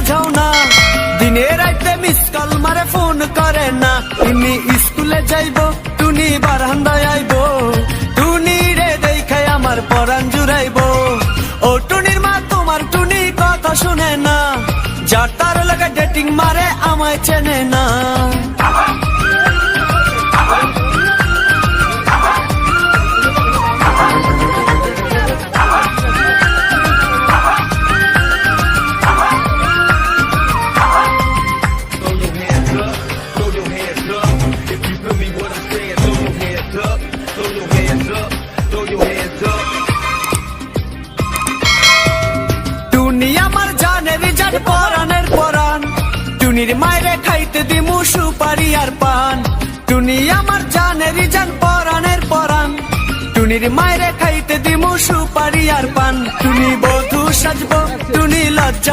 বুঝাও না, দিনে রাইতে মিস কল মারে ফোন করে না। টুনি স্কুলে যাইব, টুনি বারান্দায় আইব, টুনি রে দেখে আমার পরাণ জুড়াইব। ও টুনির মা তোমার টুনি কথা শুনে না, যার তার লাগে ডেটিং মারে আমায় চেনে না। টুনি আমার জানের জান পরানের পরান, টুনির মায়েরে খাইতে দিমু সুপারি আর পান। টুনি আমার জানের জান পরানের পরান, টুনির মায়েরে খাইতে দিমু সুপারি আর পান। টুনি বধূ সাজবো, টুনি লজ্জা